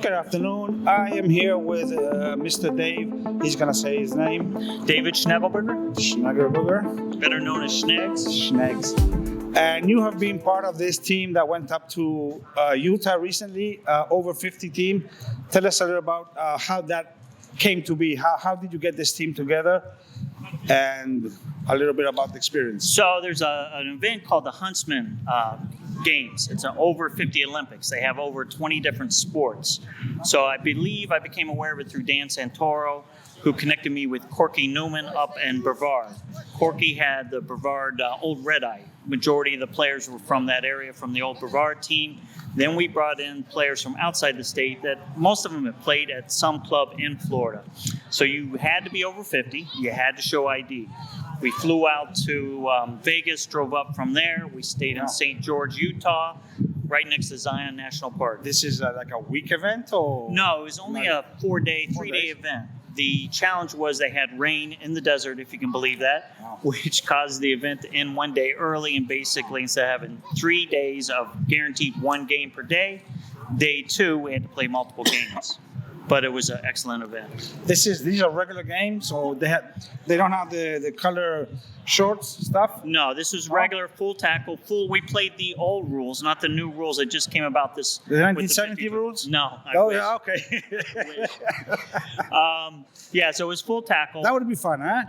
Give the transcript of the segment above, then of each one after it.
Good afternoon. I am here with Mr. Dave. He's going to say his name. David Schnegelberger, Schnegelberger. better known as Schnegs. Schnegs. And you have been part of this team that went up to Utah recently, over 50 team. Tell us a little about how that came to be. How did you get this team together? And a little bit about the experience. So there's an event called the Huntsman Games. It's an over 50 Olympics. They have over 20 different sports. So I believe I became aware of it through Dan Santoro, who connected me with Corky Newman up in Brevard. Corky had the Brevard Old Red Eye. Majority of the players were from that area, from the old Brevard team. Then we brought in players from outside the state that most of them had played at some club in Florida. So you had to be over 50. You had to show ID. We flew out to Vegas, drove up from there. We stayed in St. George, Utah, right next to Zion National Park. This is like a week event, or? No, it was only a 3-day event. The challenge was they had rain in the desert, if you can believe that, which caused the event to end one day early. And basically, instead of having 3 days of guaranteed one game per day, day 2, we had to play multiple games. But it was an excellent event. These are regular games, so they don't have the color shorts stuff? No, this was regular, full tackle, full. We played the old rules, not the new rules that just came about this. The 1970 rules? No. Yeah, okay. Yeah, so it was full tackle. That would be fun, huh?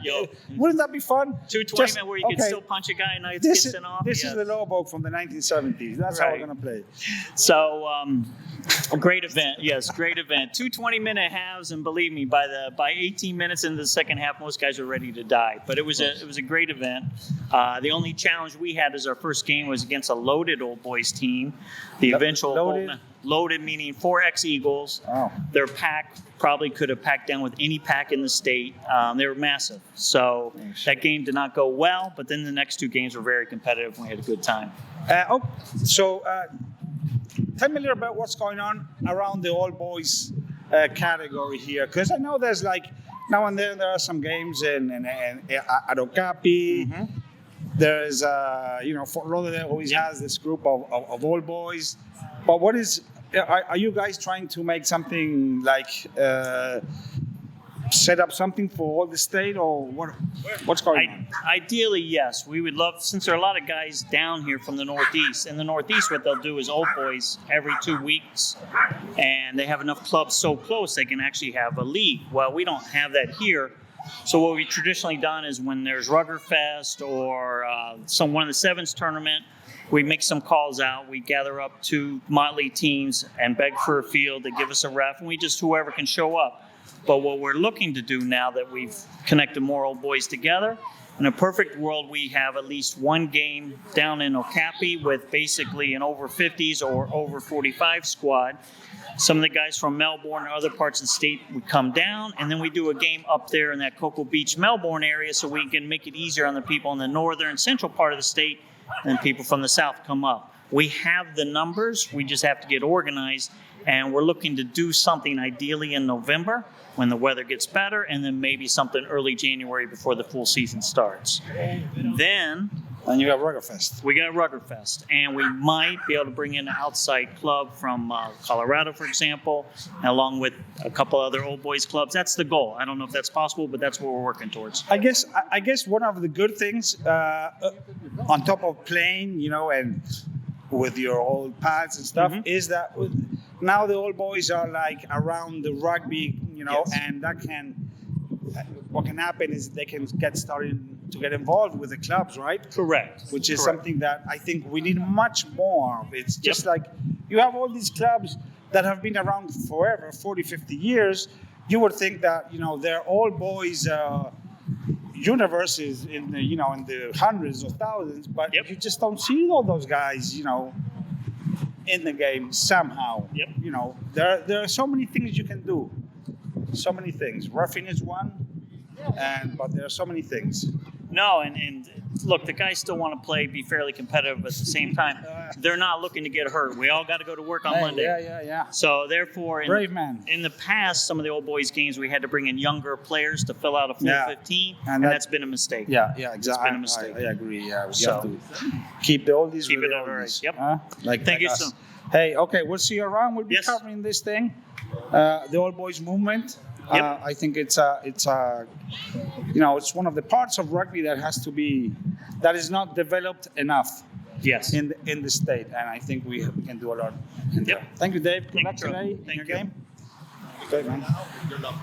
Wouldn't that be fun? 220 where you could still punch a guy and it gets sent off. This is the low boat from the 1970s. That's how we're going to play. So, a great event. Yes, great event. 2 20-minute halves, and believe me, by 18 minutes into the second half, most guys were ready to die. But it was a great event. The only challenge we had as our first game was against a loaded old boys team. The eventual loaded meaning 4X Eagles. Oh. Their pack probably could have packed down with any pack in the state. They were massive. So that game did not go well, but then the next 2 games were very competitive and we had a good time. Tell me a little about what's going on around the all boys category here, because I know there's like now and then there are some games in at Okapi. Mm-hmm. There's Fort Lauderdale always has this group of all boys. But are you guys trying to make something like set up something for all the state, or what's going on? Ideally, yes. We would love, since there are a lot of guys down here from the Northeast. In the Northeast, what they'll do is old boys every 2 weeks, and they have enough clubs so close they can actually have a league. Well, we don't have that here. So what we've traditionally done is when there's Rugby Fest or one of the Sevens tournament, we make some calls out. We gather up 2 motley teams and beg for a field. They give us a ref, and whoever can show up. But what we're looking to do now that we've connected more old boys together, in a perfect world, we have at least 1 game down in Okapi with basically an over 50s or over 45 squad. Some of the guys from Melbourne or other parts of the state would come down, and then we do a game up there in that Cocoa Beach, Melbourne area so we can make it easier on the people in the northern and central part of the state, and people from the south come up. We have the numbers, we just have to get organized, and we're looking to do something ideally in November when the weather gets better, and then maybe something early January before the full season starts. Then you got Rugby Fest. We got Rugby Fest, and we might be able to bring in an outside club from Colorado, for example, along with a couple other old boys clubs. That's the goal. I don't know if that's possible, but that's what we're working towards. I guess one of the good things on top of playing, and with your old pads and stuff, is that now the old boys are like around the rugby, and what can happen is they can started to get involved with the clubs, right? Correct. Which is something that I think we need much more of. It's just like you have all these clubs that have been around forever, 40, 50 years. You would think that, they're all boys universe is in the hundreds of thousands, but you just don't see all those guys, in the game somehow. There are so many things you can do. So many things. Roughing is one, but there are so many things. No, and look, the guys still want to play, be fairly competitive, but at the same time, they're not looking to get hurt. We all got to go to work on Monday. Yeah. So therefore, brave man. In the past, some of the old boys games, we had to bring in younger players to fill out a full 15, and that's been a mistake. Yeah, exactly. It's been a mistake. I agree. Yeah, we have to keep the oldies. Keep it all right. Yep. Thank you so. Hey, okay, we'll see you around. We'll be Yes. covering this thing, the All Boys movement. Yep. I think it's one of the parts of rugby that is not developed enough Yes. in the state, and I think we can do a lot. In there. Yep. Thank you, Dave. Good Thank luck you, Joe. today in Thank your you. game. Good, man. Good luck.